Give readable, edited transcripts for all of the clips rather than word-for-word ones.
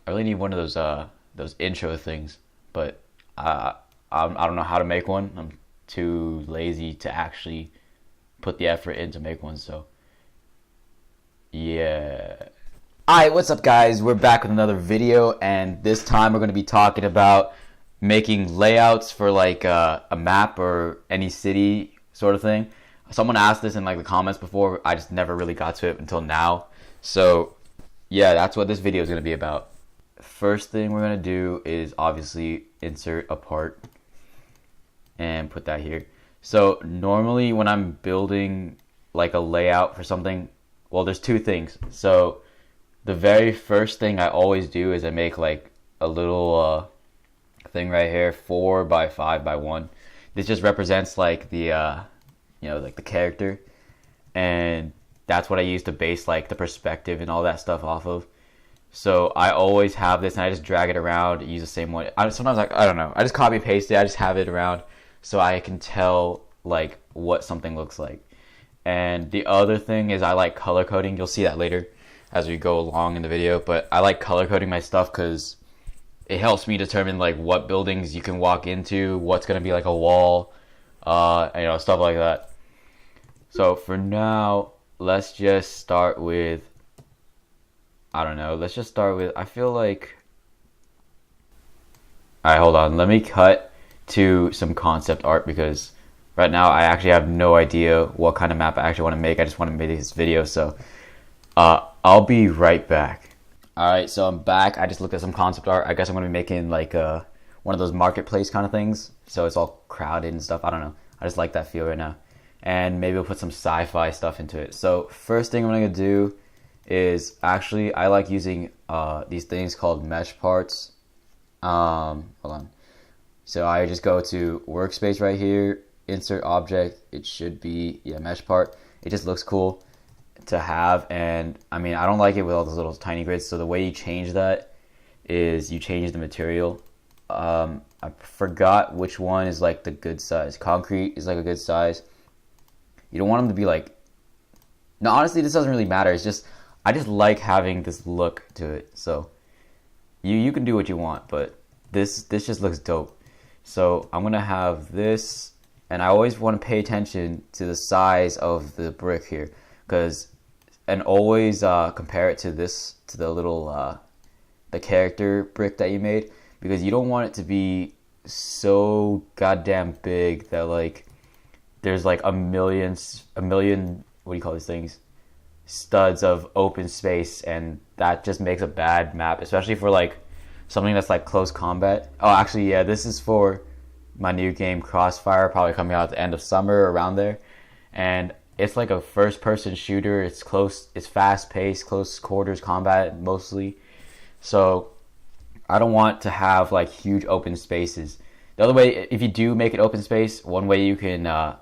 I really need one of those intro things, but I don't know how to make one. I'm too lazy to actually put the effort in to make one. So yeah. Alright, what's up guys? We're back with another video, and this time we're going to be talking about making layouts for like a map or any city sort of thing. Someone asked this in like the comments before. I just never really got to it until now. So yeah, that's what this video is going to be about. First thing we're going to do is obviously insert a part and put that here. So normally when I'm building like a layout for something, well, there's two things. So the very first thing I always do is I make like a little thing right here, 4 by 5 by 1. This just represents like the like the character, and that's what I use to base like the perspective and all that stuff off of. So I always have this, and I just drag it around, use the same one. Sometimes like I don't know, I just copy paste it. I just have it around so I can tell like what something looks like. And the other thing is I like color coding. You'll see that later as we go along in the video, but I like color coding my stuff because it helps me determine like what buildings you can walk into, what's gonna be like a wall, stuff like that. So for now, let's just start with, I feel like, alright, hold on, let me cut to some concept art because right now I actually have no idea what kind of map I actually want to make. I just want to make this video, so I'll be right back. Alright, so I'm back. I just looked at some concept art. I guess I'm going to be making like one of those marketplace kind of things, so it's all crowded and stuff. I don't know. I just like that feel right now. And maybe we'll put some sci-fi stuff into it. So first thing I'm going to do is actually I like using these things called mesh parts. Hold on. So I just go to workspace right here, insert object. It should be mesh part. It just looks cool to have, and I mean I don't like it with all those little tiny grids. So the way you change that is you change the material. I forgot which one is like the good size. Concrete is like a good size. You don't want them to be like, no, honestly this doesn't really matter. It's just I just like having this look to it. So you can do what you want, but this just looks dope. So I'm gonna have this, and I always want to pay attention to the size of the brick here, and always compare it to the little the character brick that you made, because you don't want it to be so goddamn big that like there's like a million what do you call these things, studs of open space, and that just makes a bad map, especially for like something that's like close combat. Oh, actually, yeah, this is for my new game Crossfire, probably coming out at the end of summer, around there. And it's like a first-person shooter. It's fast-paced, close quarters combat mostly. So I don't want to have like huge open spaces. The other way, if you do make it open space, one way you can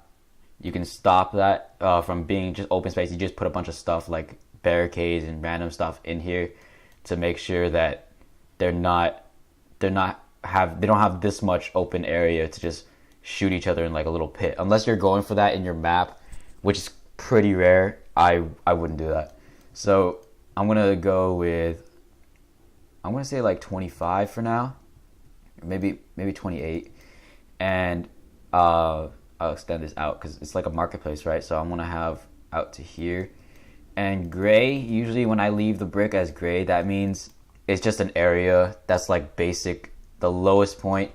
stop that from being just open space. You just put a bunch of stuff like barricades and random stuff in here to make sure that they don't have this much open area to just shoot each other in like a little pit. Unless you're going for that in your map, which is pretty rare, I wouldn't do that. So I'm gonna go with, I'm gonna say like 25 for now, maybe 28, and I'll extend this out because it's like a marketplace, right? So I'm gonna have out to here, and gray. Usually when I leave the brick as gray, that means it's just an area that's like basic, the lowest point,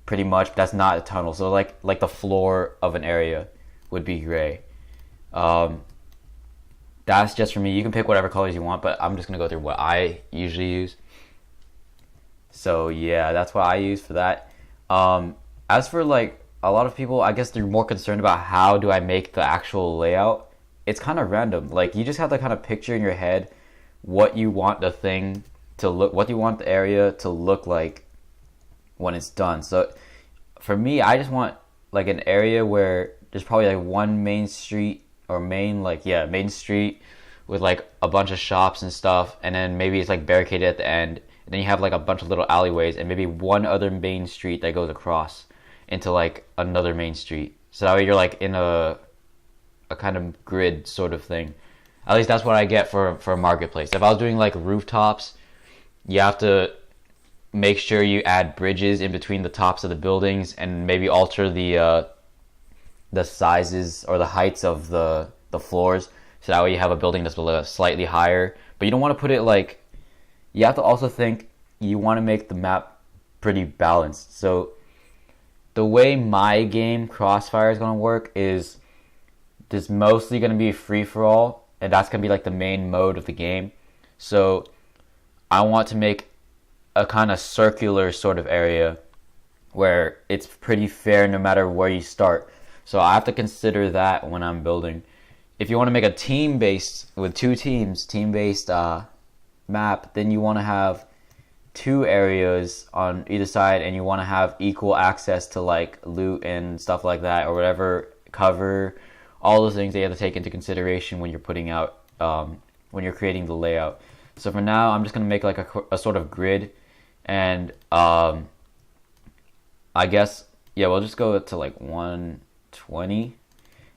pretty much. But that's not a tunnel. So like the floor of an area would be gray. That's just for me. You can pick whatever colors you want, but I'm just gonna go through what I usually use. So yeah, that's what I use for that. As for like a lot of people, I guess they're more concerned about how do I make the actual layout. It's kind of random. Like you just have to kind of picture in your head what you want the thing to look, what you want the area to look like when it's done. So for me, I just want like an area where there's probably like one main street or main street with like a bunch of shops and stuff, and then maybe it's like barricaded at the end, and then you have like a bunch of little alleyways and maybe one other main street that goes across into like another main street. So that way you're like in a kind of grid sort of thing. At least that's what I get for a marketplace. If I was doing like rooftops you have to make sure you add bridges in between the tops of the buildings and maybe alter the sizes or the heights of the floors, so that way you have a building that's slightly higher. But you don't want to put it like, you have to also think you want to make the map pretty balanced. So the way my game Crossfire is going to work is there's mostly going to be free for all, and that's going to be like the main mode of the game. So I want to make a kind of circular sort of area where it's pretty fair no matter where you start. So I have to consider that when I'm building. If you want to make a team-based, with 2 teams, team-based map, then you want to have 2 areas on either side, and you want to have equal access to like loot and stuff like that, or whatever, cover, all those things that you have to take into consideration when you're putting out, when you're creating the layout. So for now, I'm just going to make like a sort of grid, and I guess, yeah, we'll just go to like 120,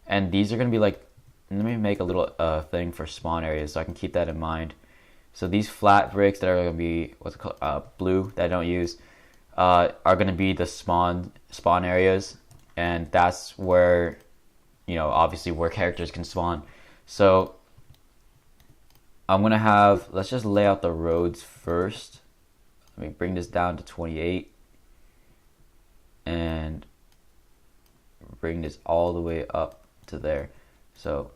and these are going to be like, let me make a little thing for spawn areas so I can keep that in mind. So these flat bricks that are going to be, what's it called, blue, that I don't use, are going to be the spawn areas, and that's where, you know, obviously where characters can spawn. So I'm going to have, let's just lay out the roads first. Let me bring this down to 28 and bring this all the way up to there. So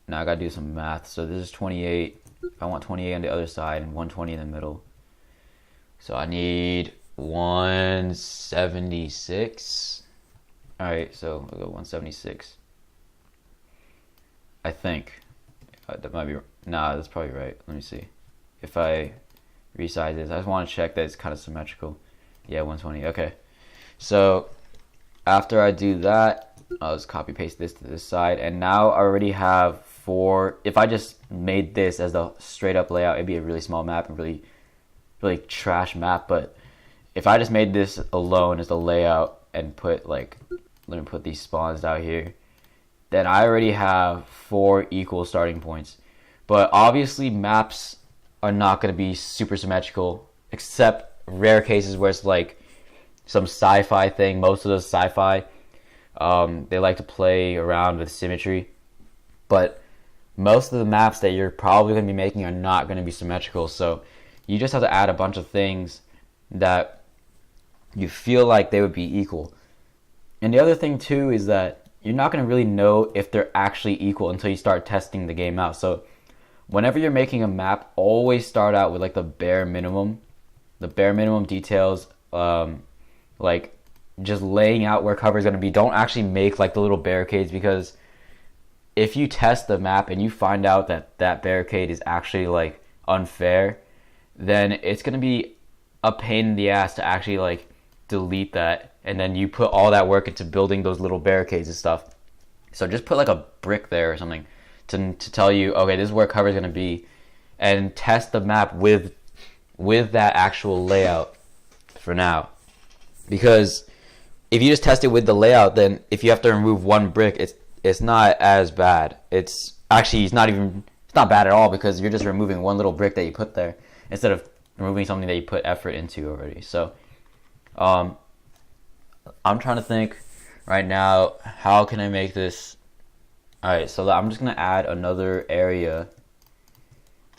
now I gotta do some math. So this is 28. I want 28 on the other side and 120 in the middle. So I need 176. Alright, so we'll go 176. I think. That might be, nah, that's probably right. Let me see. If I resize this, I just want to check that it's kind of symmetrical. Yeah, 120. Okay. So after I do that, I'll just copy paste this to this side, and now I already have 4. If I just made this as the straight up layout, it'd be a really small map and really trash map. But if I just made this alone as the layout and put like, let me put these spawns out here, then I already have 4 equal starting points. But obviously maps are not going to be super symmetrical, except rare cases where it's like some sci-fi thing. Most of those sci-fi, they like to play around with symmetry, but most of the maps that you're probably going to be making are not going to be symmetrical. So you just have to add a bunch of things that you feel like they would be equal. And the other thing too is that you're not going to really know if they're actually equal until you start testing the game out. So whenever you're making a map, always start out with like the bare minimum details, like just laying out where cover is going to be. Don't actually make like the little barricades, because if you test the map and you find out that that barricade is actually like unfair, then it's going to be a pain in the ass to actually like delete that, and then you put all that work into building those little barricades and stuff. So just put like a brick there or something to tell you, okay, this is where cover is going to be, and test the map with that actual layout for now. Because if you just test it with the layout, then if you have to remove one brick, it's not as bad. It's not bad at all, because you're just removing one little brick that you put there instead of removing something that you put effort into already. So I'm trying to think right now, how can I make this? Alright, so I'm just going to add another area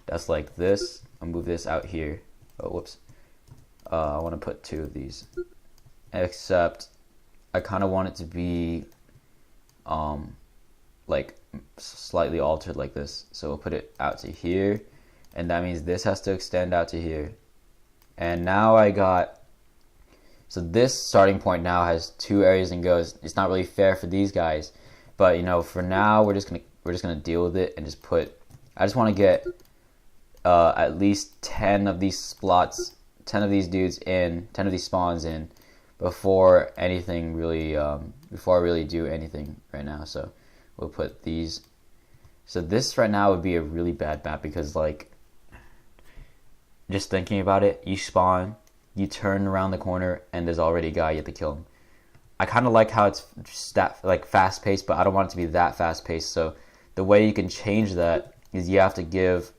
that's like this. I'll move this out here. Oh, whoops. I want to put 2 of these. Except I kind of want it to be like slightly altered like this. So we'll put it out to here, and that means this has to extend out to here. And now so this starting point now has 2 areas and goes. It's not really fair for these guys, but you know, for now we're just gonna deal with it and just put. I just want to get at least 10 of these slots, 10 of these dudes in, 10 of these spawns in, before anything really, before I really do anything right now. So we'll put these. So this right now would be a really bad map, because like, just thinking about it, you spawn, you turn around the corner, and there's already a guy, you have to kill him. I kind of like how it's like fast paced, but I don't want it to be that fast paced. So the way you can change that is you have to give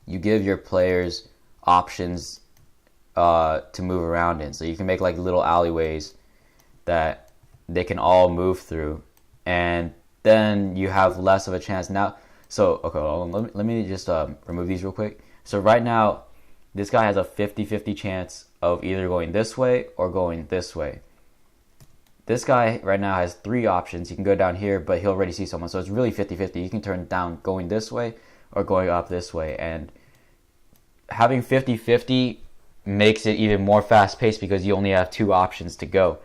your players options to move around in. So you can make like little alleyways that they can all move through, and then you have less of a chance now. So okay, let me just remove these real quick. So right now, this guy has a 50-50 chance of either going this way or going this way. This guy right now has 3 options. He can go down here, but he'll already see someone. So it's really 50-50. You can turn down going this way or going up this way. And having 50-50 makes it even more fast-paced because you only have 2 options to go.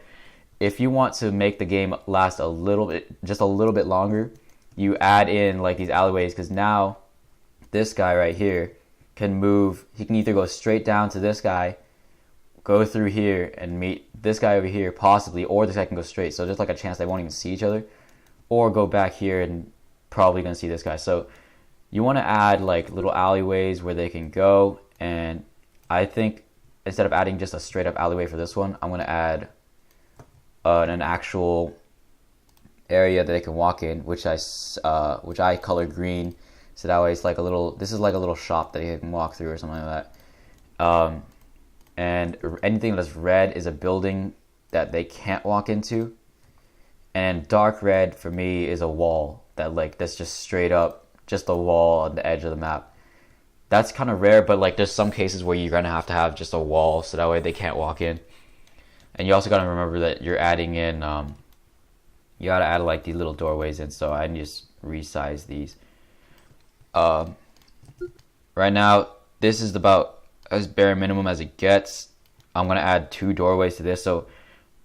If you want to make the game last a little bit, just a little bit longer, you add in like these alleyways, because now this guy right here can move. He can either go straight down to this guy, go through here and meet this guy over here possibly, or this guy can go straight. So there's like a chance they won't even see each other, or go back here and probably gonna see this guy. So you want to add like little alleyways where they can go. And I think instead of adding just a straight up alleyway for this one, I'm gonna add an actual area that they can walk in, which I color green, so that way it's like a little. This is like a little shop that they can walk through or something like that. And anything that's red is a building that they can't walk into, and dark red for me is a wall that's just straight up just a wall on the edge of the map. That's kind of rare, but like there's some cases where you're gonna have to have just a wall, so that way they can't walk in. And you also gotta remember that you're adding in, you gotta add like these little doorways in. So I just resize these. Right now, this is about as bare minimum as it gets. I'm gonna add 2 doorways to this. So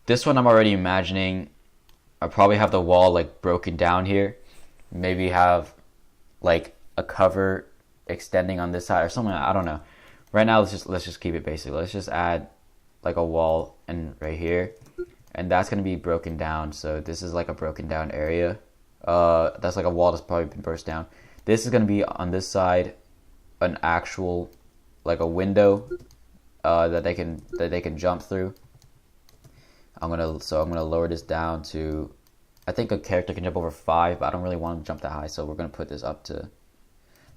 this one I'm already imagining. I probably have the wall like broken down here. Maybe have like a cover extending on this side or something. I don't know. Right now, let's just keep it basic. Let's just add like a wall and right here, and that's gonna be broken down. So this is like a broken down area. That's like a wall that's probably been burst down. This is gonna be on this side an actual like a window that they can jump through. I'm gonna lower this down to, I think a character can jump over 5, but I don't really want to jump that high, so we're gonna put this up to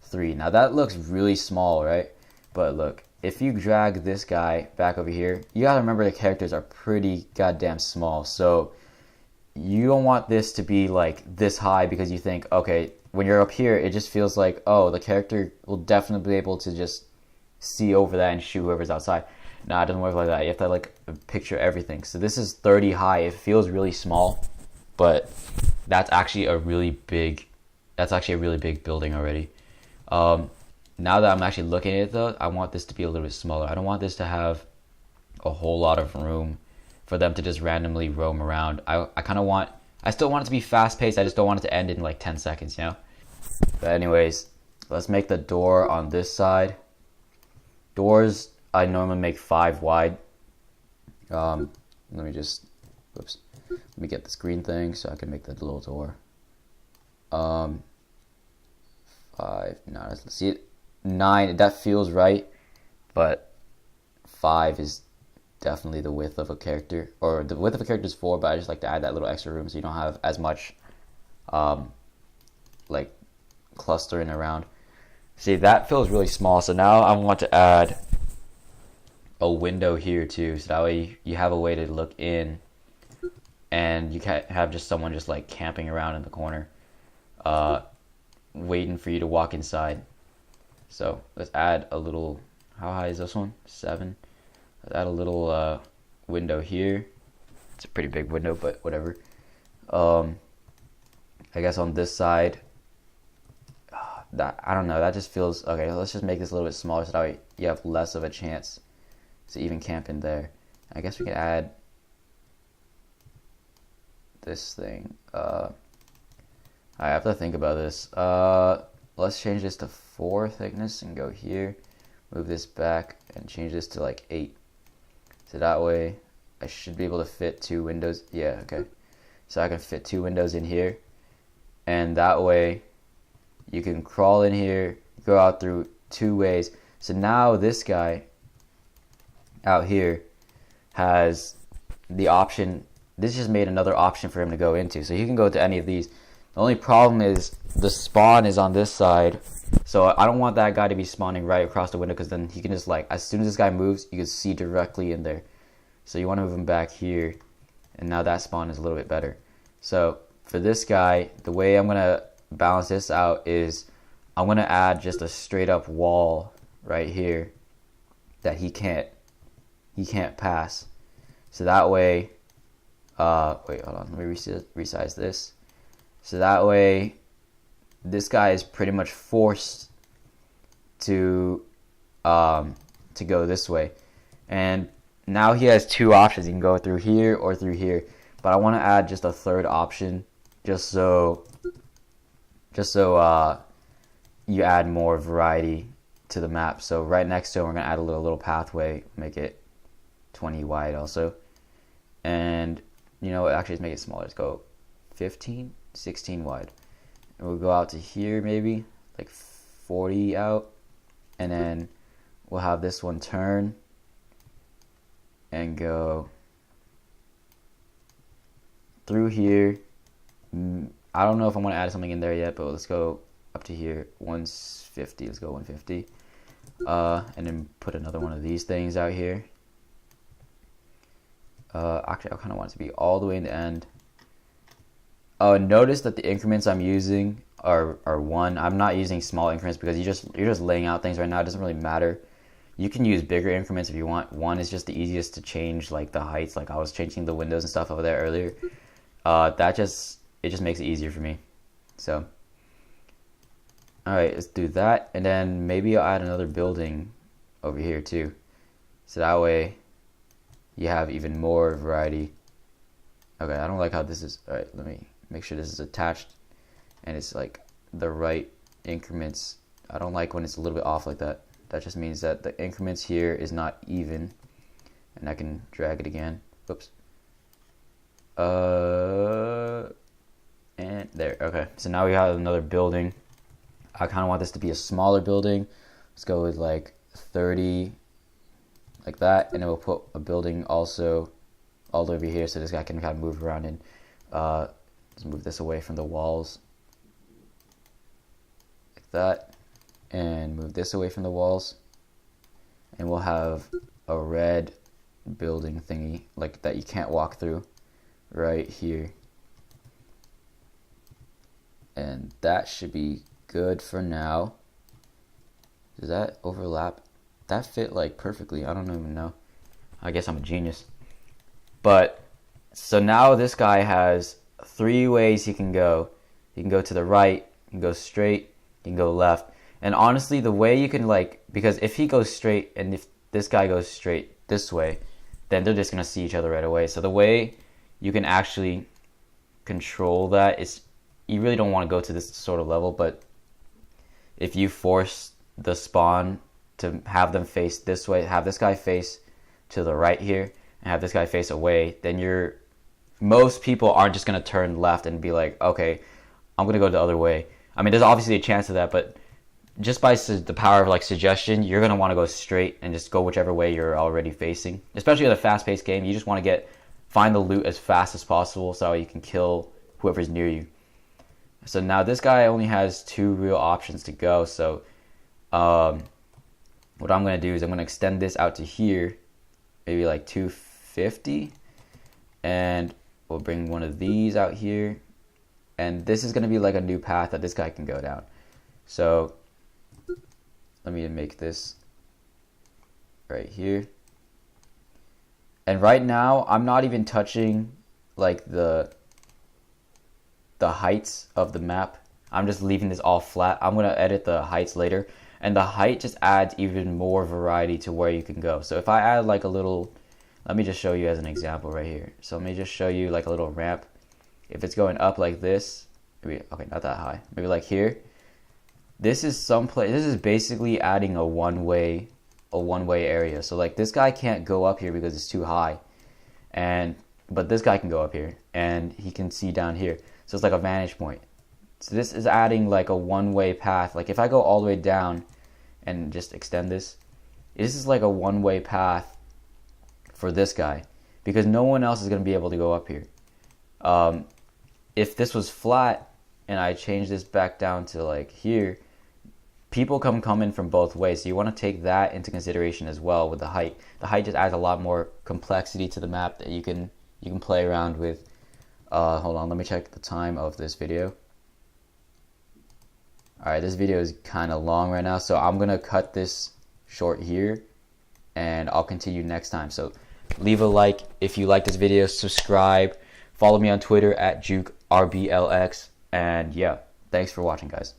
3. Now that looks really small, right? But look, if you drag this guy back over here, you gotta remember the characters are pretty goddamn small. So you don't want this to be like this high, because you think, okay, when you're up here, it just feels like, oh, the character will definitely be able to just see over that and shoot whoever's outside. Nah, it doesn't work like that. You have to like picture everything. So this is 30 high. It feels really small, but that's actually a really big building already. Now that I'm actually looking at it though, I want this to be a little bit smaller. I don't want this to have a whole lot of room for them to just randomly roam around. I still want it to be fast paced. I just don't want it to end in like 10 seconds, you know? But anyways, let's make the door on this side. Doors, I normally make 5 wide. Let me get this green thing so I can make that little door. 5, no, let's see it. 9, that feels right, but 5 is definitely the width of a character, or the width of a character is 4, but I just like to add that little extra room so you don't have as much like clustering around. See, that feels really small, so now I want to add a window here too, so that way you have a way to look in, and you can't have just someone just like camping around in the corner waiting for you to walk inside. So let's add a little, how high is this one? 7. Let's add a little window here. It's a pretty big window, but whatever. I guess on this side, that, I don't know, that just feels okay. Let's just make this a little bit smaller so that way you have less of a chance to even camp in there. I guess we can add this thing. I have to think about this. Let's change this to 4 thickness and go here. Move this back and change this to like 8. So that way I should be able to fit 2 windows. Yeah, okay. So I can fit 2 windows in here. And that way you can crawl in here, go out through 2 ways. So now this guy out here has the option. This just made another option for him to go into. So he can go to any of these. The only problem is the spawn is on this side, so I don't want that guy to be spawning right across the window, because then he can just like, as soon as this guy moves, you can see directly in there. So you want to move him back here, and now that spawn is a little bit better. So for this guy, the way I'm gonna balance this out is I'm gonna add just a straight up wall right here that he can't pass. So that way, wait, hold on, let me resize this. So that way, this guy is pretty much forced to go this way. And now he has two options. He can go through here or through here. But I want to add just a third option, just so you add more variety to the map. So right next to it, we're gonna add a little pathway, make it 20 wide also. And you know what, actually let's make it smaller. Let's go 15, 16 wide. And we'll go out to here maybe, like 40 out. And then we'll have this one turn and go through here. I don't know if I want to add something in there yet, but let's go up to here, 150. Let's go 150. And then put another one of these things out here. Actually, I kind of want it to be all the way in the end. Notice that the increments I'm using are 1. I'm not using small increments because you're just laying out things right now. It doesn't really matter. You can use bigger increments if you want. 1 is just the easiest to change, like the heights. Like I was changing the windows and stuff over there earlier. It just makes it easier for me. So, all right, let's do that, and then maybe I'll add another building over here too. So that way, you have even more variety. Okay, I don't like how this is. All right, let me make sure this is attached, and it's like the right increments. I don't like when it's a little bit off like that. That just means that the increments here is not even, and I can drag it again. Oops. And there. Okay, so now we have another building. I kind of want this to be a smaller building. Let's go with like 30, like that, and then we'll put a building also all over here, so this guy can kind of move around. And let's move this away from the walls, like that, and move this away from the walls, and we'll have a red building thingy like that you can't walk through right here. And that should be good for now. Does that overlap? That fit like perfectly. I don't even know. I guess I'm a genius. But so now this guy has 3 ways he can go. He can go to the right, he can go straight, he can go left. And honestly, the way you can because if he goes straight and if this guy goes straight this way, then they're just gonna see each other right away. So the way you can actually control that is, you really don't want to go to this sort of level, but if you force the spawn to have them face this way, have this guy face to the right here, and have this guy face away, then most people aren't just going to turn left and be like, okay, I'm going to go the other way. I mean, there's obviously a chance of that, but just by the power of suggestion, you're going to want to go straight and just go whichever way you're already facing. Especially in a fast-paced game, you just want to find the loot as fast as possible so you can kill whoever's near you. So now this guy only has 2 real options to go. So what I'm going to do is I'm going to extend this out to here, maybe like 250. And we'll bring one of these out here. And this is going to be like a new path that this guy can go down. So let me make this right here. And right now, I'm not even touching the heights of the map. I'm just leaving this all flat. I'm going to edit the heights later, and the height just adds even more variety to where you can go. So if I add a little, let me just show you as an example right here. So let me just show you a little ramp. If it's going up like this, maybe, okay, not that high, maybe like here, this is basically adding a one-way area. So this guy can't go up here because it's too high, but this guy can go up here and he can see down here. So it's like a vantage point. So this is adding a one-way path. If I go all the way down and just extend this is like a one-way path for this guy, because no one else is going to be able to go up here. If this was flat, and I change this back down to like here, people come in from both ways. So you want to take that into consideration as well with the height. The height just adds a lot more complexity to the map that you can play around with. Hold on, let me check the time of this video. Alright, this video is kind of long right now, so I'm going to cut this short here, and I'll continue next time. So leave a like if you like this video, subscribe, follow me on Twitter at JukeRBLX, and yeah, thanks for watching, guys.